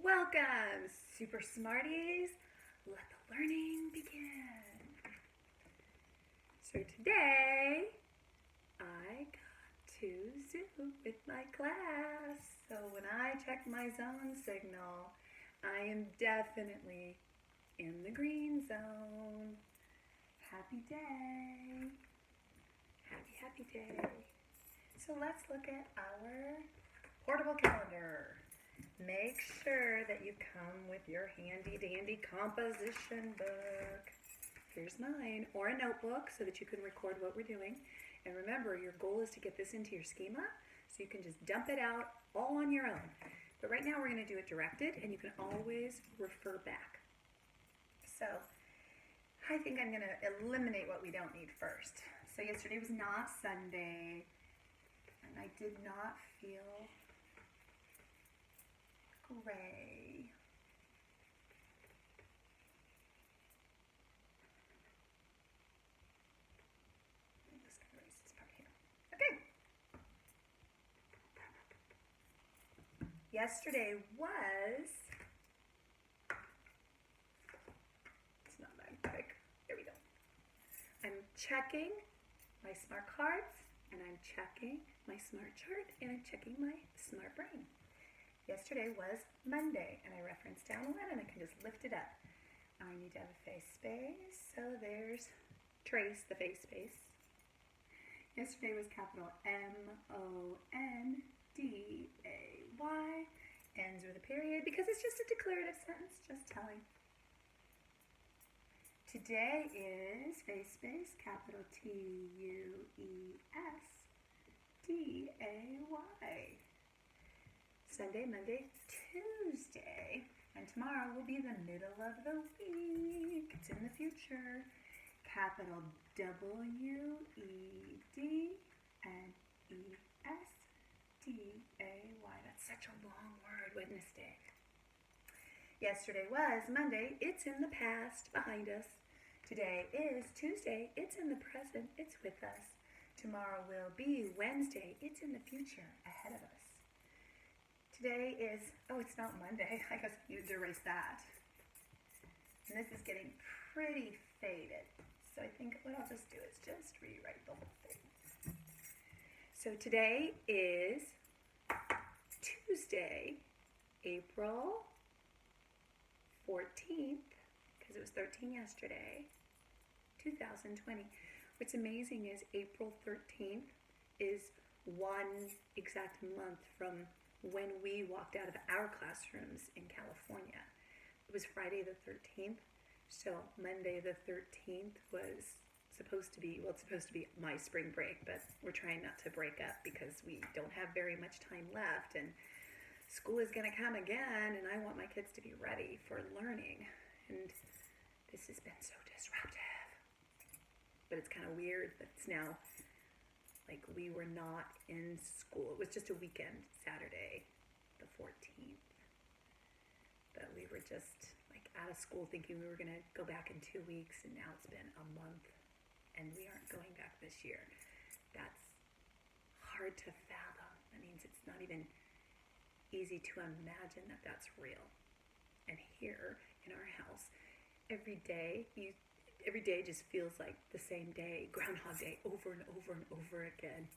Welcome, super smarties. Let the learning begin. So today, I got to Zoom with my class. So when I check my zone signal, I am definitely in the green zone. Happy day. Happy day. So let's look at our portable calendar. Make sure that you come with your handy dandy composition book. Here's mine, or a notebook so that you can record what we're doing. And remember, your goal is to get this into your schema so you can just dump it out all on your own. But right now we're going to do it directed, and you can always refer back. So I think I'm going to eliminate what we don't need first. So yesterday was not Sunday, and I did not feel gray. I'm just going to erase this part here. Okay. Yesterday was, it's not that quick. There we go. I'm checking my smart cards, and I'm checking my smart chart, and I'm checking my smart brain. Yesterday was Monday, and I referenced down 11. I can just lift it up. I need to have a face space, so there's trace the face space. Yesterday was capital M-O-N-D-A-Y, ends with a period because it's just a declarative sentence, just telling. Today is face space, capital T-U-E-S-D-A-Y. Sunday, Monday, Tuesday, and tomorrow will be the middle of the week. It's in the future. Capital W-E-D-N-E-S-D-A-Y. That's such a long word, Wednesday. Yesterday was Monday. It's in the past, behind us. Today is Tuesday. It's in the present. It's with us. Tomorrow will be Wednesday. It's in the future, ahead of us. Today is, it's not Monday. I guess I need to erase that. And this is getting pretty faded. So I think what I'll just do is just rewrite the whole thing. So today is Tuesday, April 14th, because it was 13 yesterday, 2020. What's amazing is April 13th is one exact month from when we walked out of our classrooms in California. It was Friday the 13th, so Monday the 13th was supposed to be, it's supposed to be my spring break, but we're trying not to break up because we don't have very much time left, and school is gonna come again, and I want my kids to be ready for learning, and this has been so disruptive. But it's kind of weird that it's now like we were not in school. It was just a weekend, Saturday, the 14th. But we were just like out of school thinking we were gonna go back in 2 weeks, and now it's been a month and we aren't going back this year. That's hard to fathom. That means it's not even easy to imagine that that's real. And here in our house, every day just feels like the same day, Groundhog Day, over and over and over again.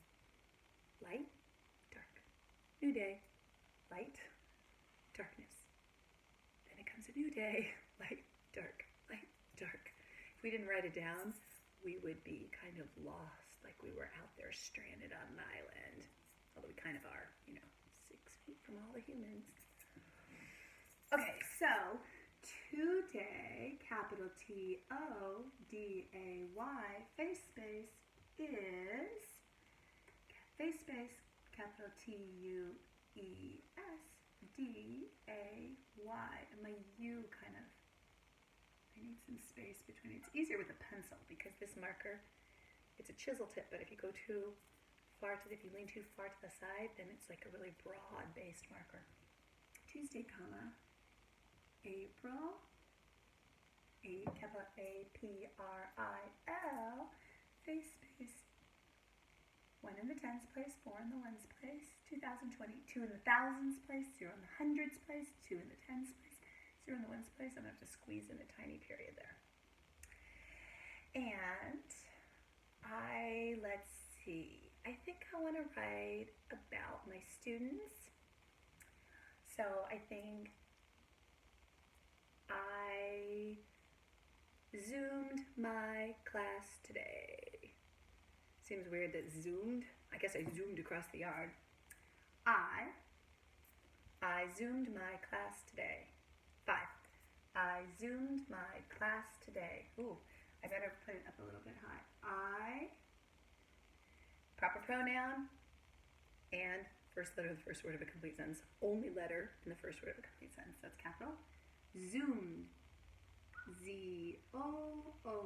Light, dark. New day, light, darkness. Then it comes a new day, light, dark, light, dark. If we didn't write it down, we would be kind of lost, like we were out there stranded on an island. Although we kind of are, 6 feet from all the humans. Okay, so today, capital T-O-D-A-Y, face space is face space, capital T-U-E-S-D-A-Y. And my U I need some space between it. It's easier with a pencil because this marker, it's a chisel tip, but if you go too far if you lean too far to the side, then it's like a really broad-based marker. Tuesday, comma, April, capital A-P-R-I-L, face space 1 in the tens place, 4 in the ones place, 2020, 2 in the thousands place, 0 in the hundreds place, 2 in the tens place, 0 in the ones place. I'm going to have to squeeze in a tiny period there. And let's see, I think I want to write about my students. So I think I Zoomed my class today. Seems weird that zoomed. I guess I zoomed across the yard. I zoomed my class today. 5. I zoomed my class today. Ooh, I better put it up a little bit high. Proper pronoun, and first letter of the first word of a complete sentence. Only letter in the first word of a complete sentence. That's capital. Zoomed. Z-O-O,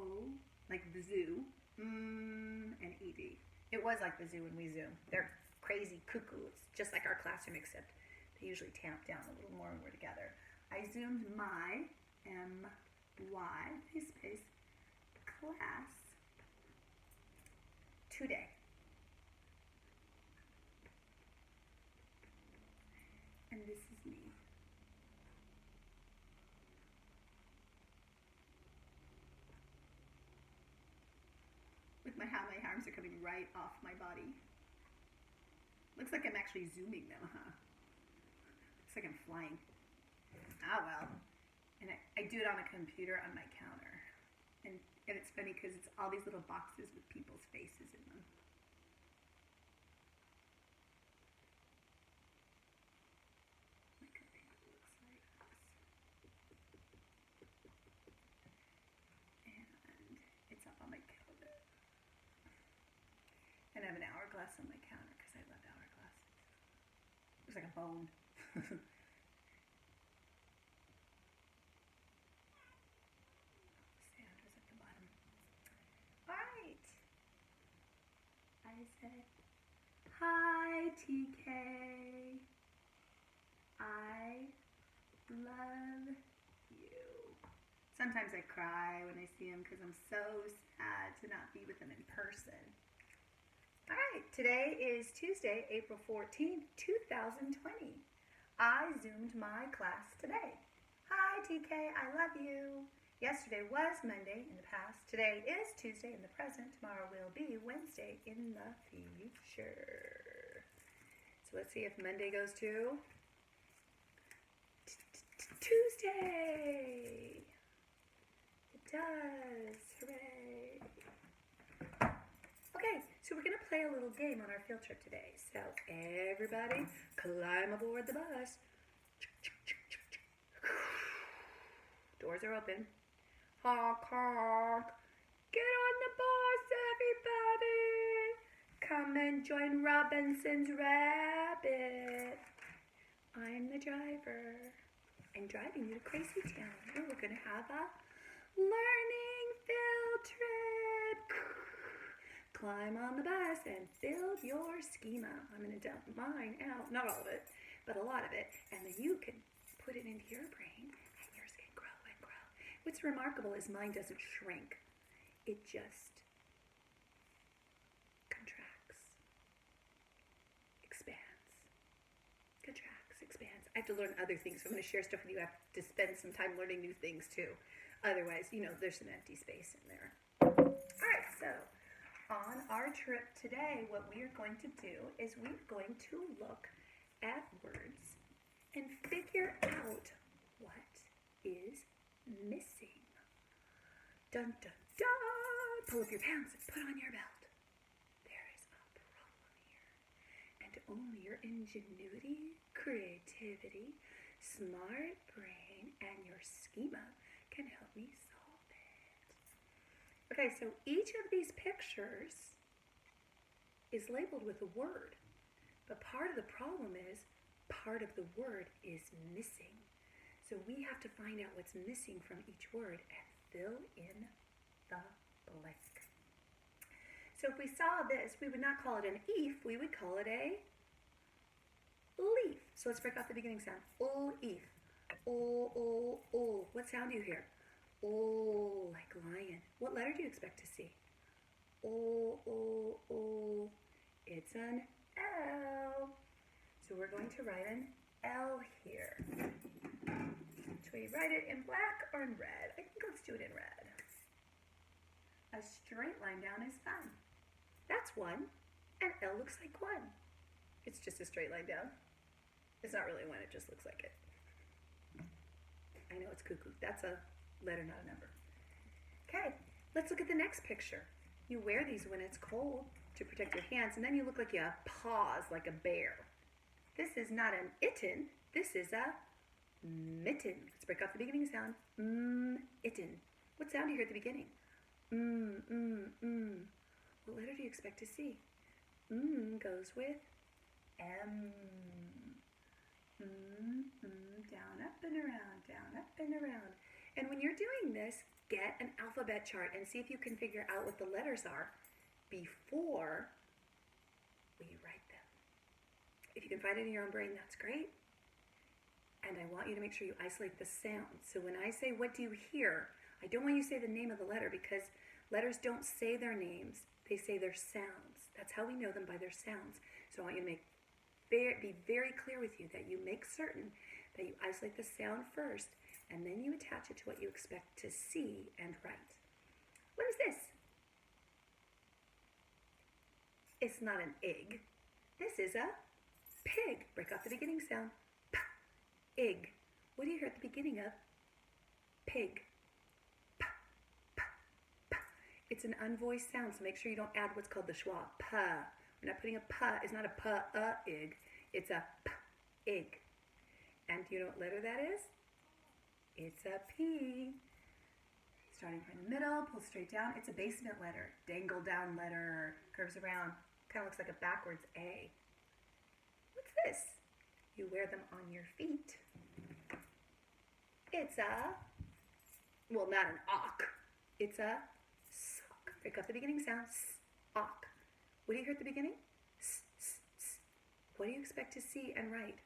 like the zoo, and E-D. It was like the zoo when we zoom. They're crazy cuckoo. It's just like our classroom, except they usually tamp down a little more when we're together. I zoomed my, M-Y, space, class today. And this is me. How my arms are coming right off my body. Looks like I'm actually zooming them, huh? Looks like I'm flying. Ah, well. And I do it on a computer on my counter. And it's funny because it's all these little boxes with people's faces in them. My computer looks like this. And it's up on my counter. And I have an hourglass on my counter because I love hourglasses. Looks like a bone. Sand was at the bottom. All right. I said, hi, TK. I love you. Sometimes I cry when I see him because I'm so sad to not be with him in person. All right, today is Tuesday, April 14th, 2020. I zoomed my class today. Hi, TK, I love you. Yesterday was Monday in the past. Today is Tuesday in the present. Tomorrow will be Wednesday in the future. So let's see if Monday goes to Tuesday. It does. Hooray. Okay, so we're going to play a little game on our field trip today. So everybody climb aboard the bus. Doors are open. Honk, honk. Get on the bus, everybody. Come and join Robinson's Rabbit. I'm the driver. I'm driving you to Crazy Town. We're going to have a learning field trip. Climb on the bus and build your schema. I'm going to dump mine out, not all of it, but a lot of it, and then you can put it into your brain and yours can grow and grow. What's remarkable is mine doesn't shrink. It just contracts, expands, contracts, expands. I have to learn other things, so I'm going to share stuff with you. I have to spend some time learning new things too. Otherwise, there's some empty space in there. All right, so on our trip today, what we are going to do is we're going to look at words and figure out what is missing. Dun, dun, dun! Pull up your pants and put on your belt. There is a problem here. And only your ingenuity, creativity, smart brain, and your schema can help me solve. Okay, so each of these pictures is labeled with a word, but part of the problem is part of the word is missing. So we have to find out what's missing from each word and fill in the blank. So if we saw this, we would not call it an eef, we would call it a leaf. So let's break off the beginning sound. O-eef. O-o-o. What sound do you hear? O, like lion. What letter do you expect to see? O, O, O, It's an L. So we're going to write an L here. Should we write it in black or in red? I think let's do it in red. A straight line down is fun. That's one. An L looks like one. It's just a straight line down. It's not really one, it just looks like it. I know it's cuckoo. That's a letter, not a number. Okay, let's look at the next picture. You wear these when it's cold to protect your hands, and then you look like you have paws like a bear. This is not an itten, this is a mitten. Let's break off the beginning sound. Itten. What sound do you hear at the beginning? What letter do you expect to see? Goes with M. Down, up, and around, down, up, and around. And when you're doing this, get an alphabet chart and see if you can figure out what the letters are before we write them. If you can find it in your own brain, that's great. And I want you to make sure you isolate the sound. So when I say, what do you hear? I don't want you to say the name of the letter because letters don't say their names. They say their sounds. That's how we know them, by their sounds. So I want you to be very clear with you that you make certain that you isolate the sound first and then you attach it to what you expect to see and write. What is this? It's not an egg. This is a pig. Break off the beginning sound. Ig. What do you hear at the beginning of pig? It's an unvoiced sound, so make sure you don't add what's called the schwa. P. We're not putting a P. It's not a P-ig. It's a P-ig. And do you know what letter that is? It's a P. Starting from the middle, pull straight down. It's a basement letter. Dangle down letter. Curves around. Kind of looks like a backwards A. What's this? You wear them on your feet. It's a, well, not an ock. It's a sock. Break up the beginning sound. Sock. What do you hear at the beginning? S, s, s. What do you expect to see and write?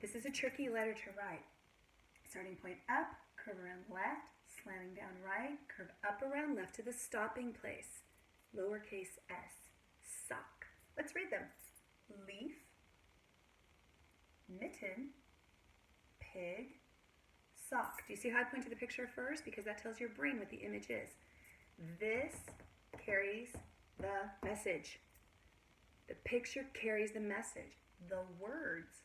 This is a tricky letter to write. Starting point up, curve around left, slanting down right, curve up around left to the stopping place. Lowercase s. Sock. Let's read them. Leaf, mitten, pig, sock. Do you see how I point to the picture first? Because that tells your brain what the image is. This carries the message. The picture carries the message. The words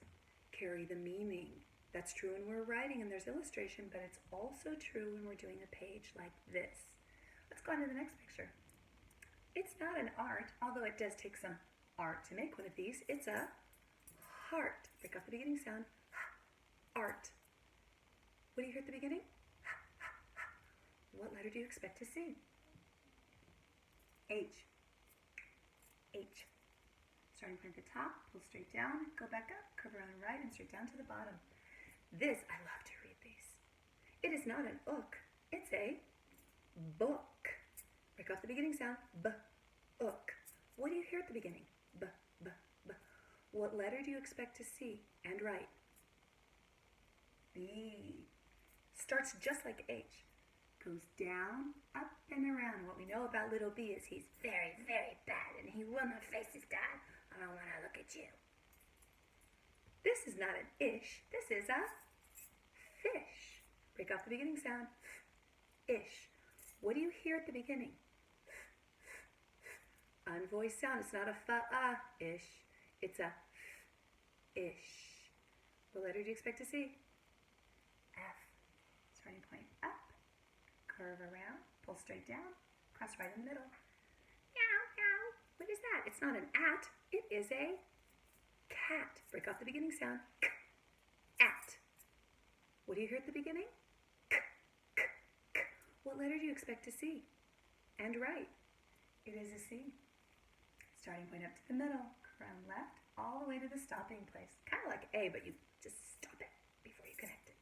carry the meaning. That's true when we're writing and there's illustration, but it's also true when we're doing a page like this. Let's go on to the next picture. It's not an art, although it does take some art to make one of these. It's a heart. Break off the beginning sound. Art. What do you hear at the beginning? What letter do you expect to see? H. H. Starting from the top, pull straight down, go back up, curve around right, and straight down to the bottom. This, I love to read these. It is not an ook, it's a book. Break off the beginning sound. B, ook. What do you hear at the beginning? B, b, b. What letter do you expect to see and write? B. Starts just like H. Goes down, up, and around. What we know about little B is he's very, very bad, and he will not face his dad. I don't want to look at you. This is not an ish. This is a fish. Break off the beginning sound. Ish. What do you hear at the beginning? Unvoiced sound. It's not a fa-ish. It's a ish. What letter do you expect to see? F. Starting point up. Curve around, pull straight down, cross right in the middle. Meow, meow. What is that? It's not an at, it is a cat. Break off the beginning sound. K, at. What do you hear at the beginning? K, k, k. What letter do you expect to see and write? It is a C. Starting point up to the middle, around left, all the way to the stopping place. Kind of like A, but you just stop it before you connect it.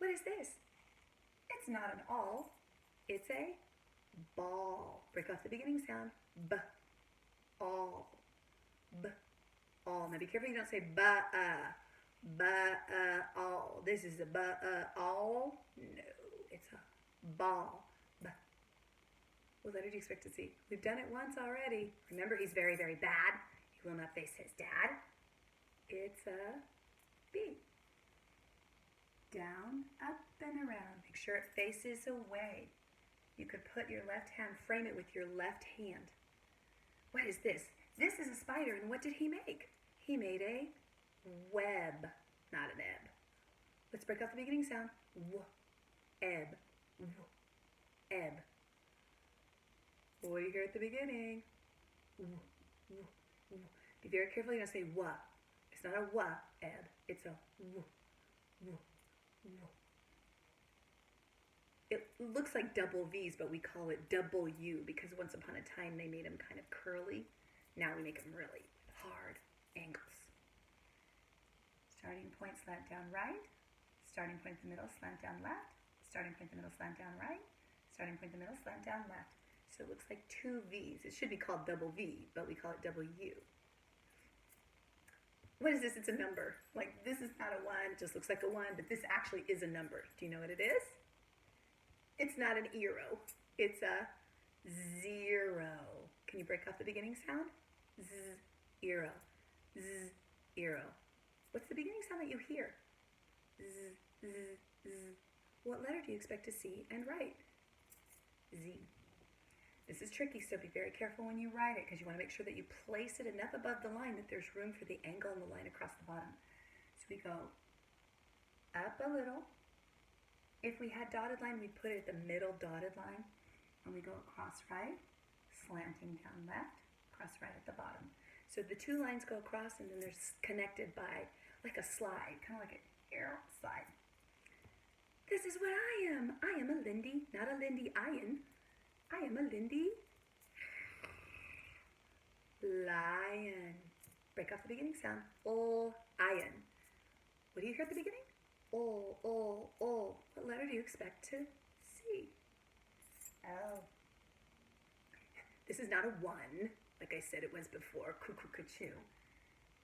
What is this? It's not an all, it's a ball. Break off the beginning sound. B, all. B, all. Now be careful you don't say ba, all. This is a ba, all. No, it's a ball. B. What letter do you expect to see? We've done it once already. Remember, he's very, very bad. He will not face his dad. It's a B. Down, up, and around. Make sure it faces away. You could put your left hand, frame it with your left hand. What is this? This is a spider, and what did he make? He made a web, not an ebb. Let's break out the beginning sound. W, ebb, w, ebb. What do you hear at the beginning? W, w, w. Be very careful you don't say wa. It's not a wa, ebb. It's a w, w, w. It looks like double V's, but we call it double U because once upon a time they made them kind of curly. Now we make them really hard angles. Starting point, slant down right. Starting point in the middle, slant down left. Starting point in the middle, slant down right. Starting point in the middle, slant down left. So it looks like two V's. It should be called double V, but we call it double U. What is this? It's a number. Like, this is not a 1. It just looks like a 1, but this actually is a number. Do you know what it is? It's not an eero. It's a 0. Can you break off the beginning sound? Z, eero. Z, eero. What's the beginning sound that you hear? Z, z, z. What letter do you expect to see and write? Z. This is tricky, so be very careful when you write it because you want to make sure that you place it enough above the line that there's room for the angle and the line across the bottom. So we go up a little. If we had dotted line, we'd put it at the middle dotted line. And we go across right, slanting down left, across right at the bottom. So the two lines go across and then they're connected by like a slide, kind of like an arrow slide. This is what I am. I am a Lindy, not a Lindy Iron. I am a Lindy Lion. Break off the beginning sound. Oh, iron. What do you hear at the beginning? Oh, oh, oh. What letter do you expect to see? Oh. This is not a 1, like I said it was before. Cuckoo-cuckoo.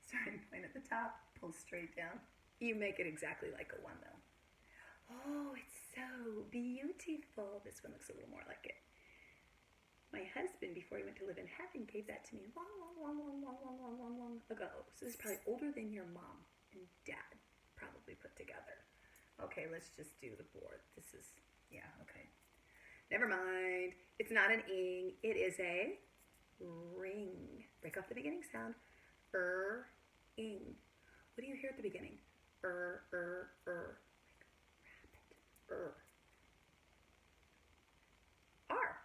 Starting point at the top, pull straight down. You make it exactly like a 1, though. Oh, it's so beautiful. This one looks a little more like it. My husband, before he went to live in heaven, gave that to me long ago. So this is probably older than your mom and dad probably put together. Okay, let's just do the board. This is, yeah, okay. Never mind. It's not an ing. It is a ring. Break off the beginning sound. Ing. What do you hear at the beginning? Like rabbit. R.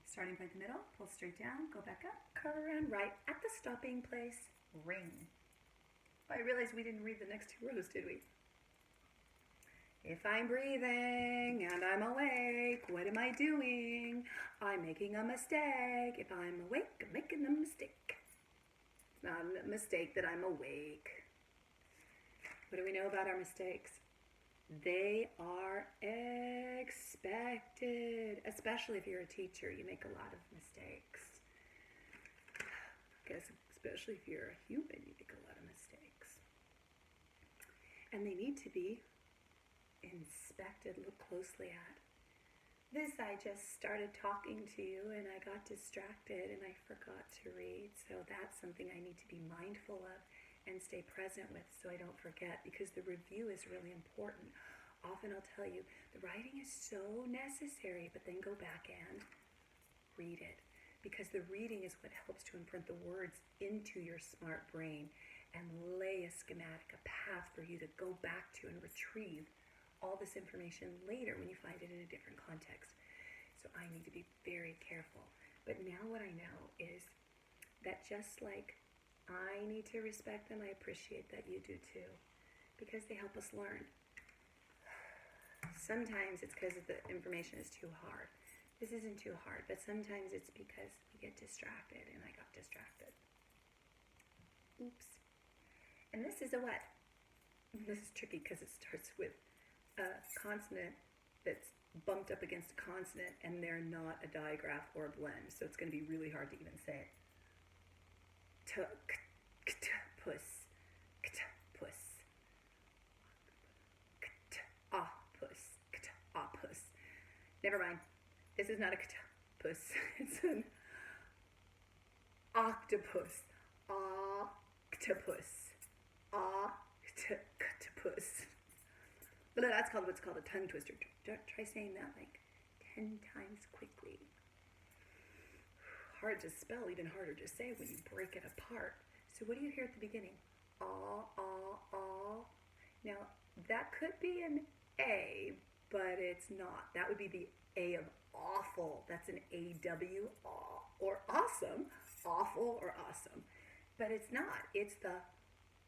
Starting point in the middle, pull straight down, go back up, curve around right at the stopping place. Ring. I realized we didn't read the next 2 rows, did we? If I'm breathing and I'm awake, what am I doing? I'm making a mistake. If I'm awake, I'm making a mistake. It's not a mistake that I'm awake. What do we know about our mistakes? They are expected, especially if you're a teacher. You make a lot of mistakes. I guess especially if you're a human, you make a lot of mistakes. And they need to be inspected, look closely at. This, I just started talking to you and I got distracted and I forgot to read. So that's something I need to be mindful of and stay present with so I don't forget, because the review is really important. Often I'll tell you, the writing is so necessary, but then go back and read it, because the reading is what helps to imprint the words into your smart brain and lay a schematic, a path for you to go back to and retrieve all this information later when you find it in a different context. So I need to be very careful. But now what I know is that just like I need to respect them, I appreciate that you do too, because they help us learn. Sometimes it's because the information is too hard. This isn't too hard, but sometimes it's because we get distracted, and I got distracted. Oops. And this is a what? This is tricky because it starts with a consonant that's bumped up against a consonant, and they're not a digraph or a blend, so it's going to be really hard to even say it. Puss, puss, puss. Never mind. This is not a octopus. It's an octopus. Octopus. Octopus. But that's called what's called a tongue twister. Try saying that like 10 times quickly. Hard to spell, even harder to say when you break it apart. So what do you hear at the beginning? Ah, ah, ah. Now, that could be an A, but it's not. That would be the A of awful. That's an A-W, aw, or awesome. Awful or awesome. But it's not. It's the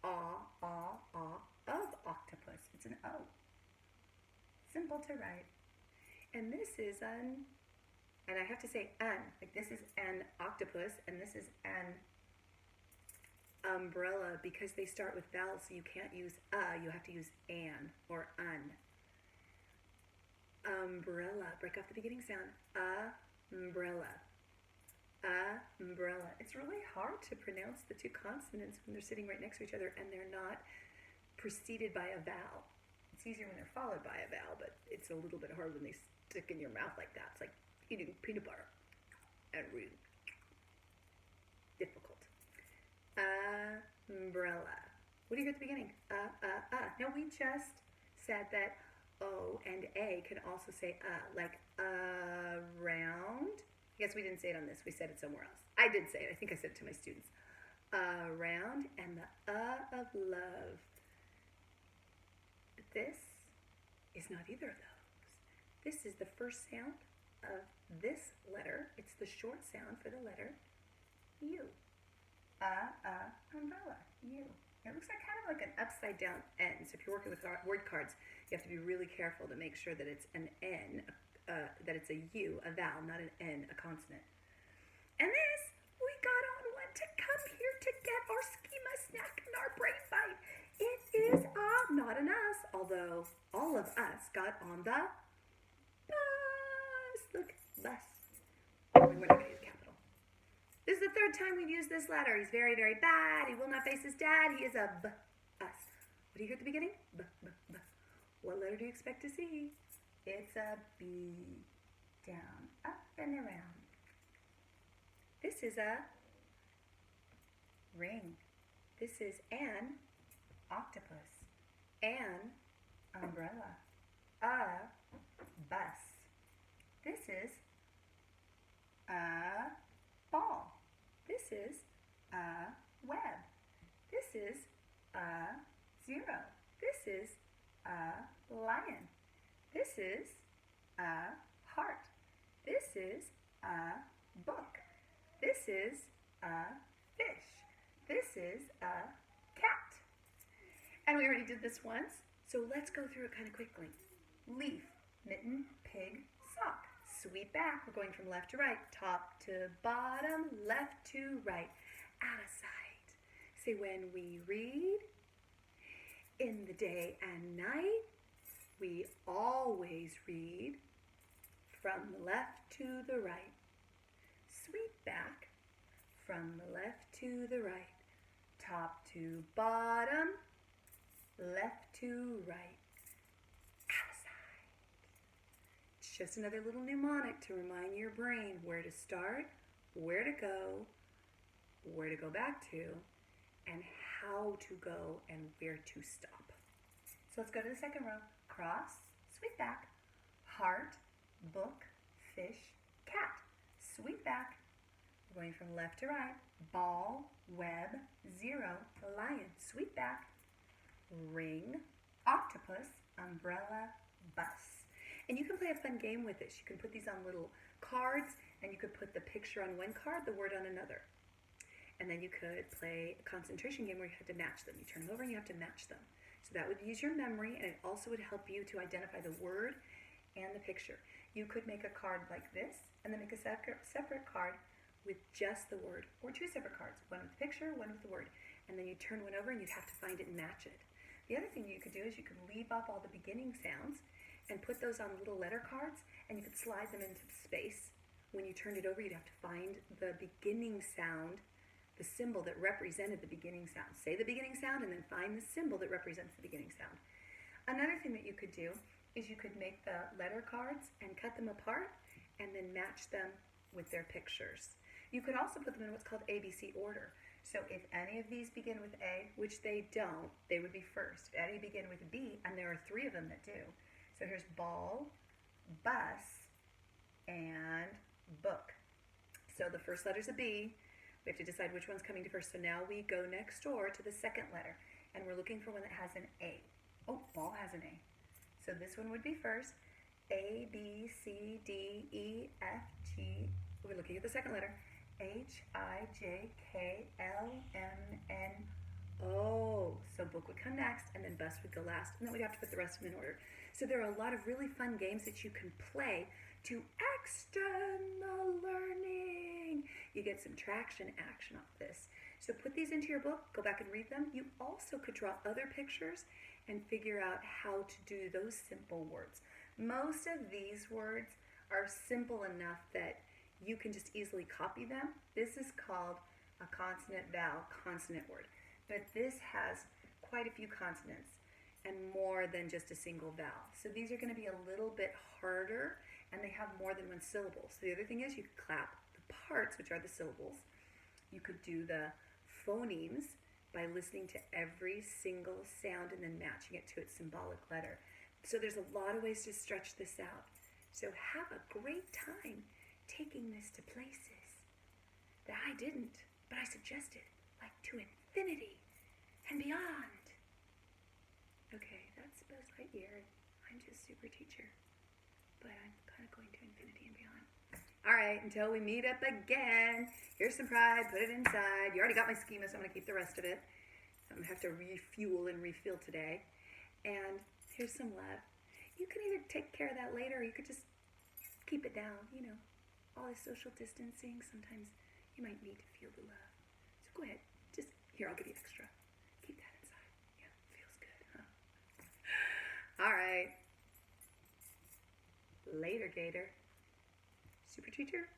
ah, ah, ah of octopus. It's an O. Simple to write. And this is and I have to say like this is an octopus, and this is an umbrella because they start with vowels, so you can't use you have to use an or un. Umbrella, break off the beginning sound. Umbrella. Umbrella. It's really hard to pronounce the two consonants when they're sitting right next to each other and they're not preceded by a vowel. It's easier when they're followed by a vowel, but it's a little bit hard when they stick in your mouth like that. It's like eating peanut butter and really difficult. Umbrella. What do you hear at the beginning? Now we just said that O and A can also say like around. I guess we didn't say it on this. We said it somewhere else. I did say it. I think I said it to my students. Around, and the of love. But this is not either of those. This is the first sound of this letter. It's the short sound for the letter U. Umbrella. U. It looks like kind of like an upside down N. So if you're working with word cards, you have to be really careful to make sure that it's an N, that it's a U, a vowel, not an N, a consonant. And this, we got on one to come here to get our schema snack and our brain bite. It is not an us, although all of us got on the bus. Look, bus. We're not going to use capital. This is the third time we've used this letter. He's very, very bad. He will not face his dad. He is a B, us. What do you hear at the beginning? B, B, B. What letter do you expect to see? It's a B. Down, up, and around. This is a ring. This is an octopus. An umbrella. A bus. This is a ball. This is a web. This is a zero. This is a lion. This is a heart. This is a book. This is a fish. This is a cat. And we already did this once, so let's go through it kind of quickly. Leaf, mitten, pig, sock. Sweep back. We're going from left to right, top to bottom, left to right. Out of sight. Say when we read, in the day and night, we always read from the left to the right. Sweep back from the left to the right, top to bottom, left to right. Out of sight. It's just another little mnemonic to remind your brain where to start, where to go back to, and how to go and where to stop. So let's go to the second row. Cross, sweep back, heart, book, fish, cat. Sweep back. We're going from left to right. Ball, web, zero, lion. Sweep back. Ring, octopus, umbrella, bus. And you can play a fun game with this. You can put these on little cards, and you could put the picture on one card, the word on another. And then you could play a concentration game where you have to match them. You turn them over and you have to match them. So that would use your memory, and it also would help you to identify the word and the picture. You could make a card like this, and then make a separate card with just the word, or two separate cards, one with the picture, one with the word. And then you turn one over and you'd have to find it and match it. The other thing you could do is you could leave up all the beginning sounds and put those on little letter cards, and you could slide them into space. When you turned it over, you'd have to find the beginning sound, the symbol that represented the beginning sound. Say the beginning sound and then find the symbol that represents the beginning sound. Another thing that you could do is you could make the letter cards and cut them apart and then match them with their pictures. You could also put them in what's called ABC order. So if any of these begin with A, which they don't, they would be first. If any begin with B, and there are 3 of them that do. So here's ball, bus, and book. So the first letter's a B. We have to decide which one's coming to first. So now we go next door to the second letter, and we're looking for one that has an A. Oh, ball has an A. So this one would be first. A, B, C, D, E, F, G. We're looking at the second letter. H, I, J, K, L, M, N, O. So book would come next, and then bus would go last, and then we'd have to put the rest of them in order. So there are a lot of really fun games that you can play to extend the learning. You get some traction action off this. So put these into your book, go back and read them. You also could draw other pictures and figure out how to do those simple words. Most of these words are simple enough that you can just easily copy them. This is called a consonant vowel consonant word. But this has quite a few consonants and more than just a single vowel. So these are going to be a little bit harder, and they have more than one syllable. So the other thing is you could clap the parts, which are the syllables. You could do the phonemes by listening to every single sound and then matching it to its symbolic letter. So there's a lot of ways to stretch this out. So have a great time taking this to places that I didn't, but I suggested, like to infinity and beyond. Okay, that's Buzz Lightyear. I'm just super teacher, but I'm kind of going to infinity and beyond. All right, until we meet up again, here's some pride, put it inside. You already got my schema, so I'm going to keep the rest of it. I'm going to have to refuel and refill today. And here's some love. You can either take care of that later, or you could just keep it down, you know. All this social distancing, sometimes you might need to feel the love. So go ahead, just, here, I'll give you extra. Keep that inside. Yeah, feels good, huh? All right. Later, Gator. Super teacher.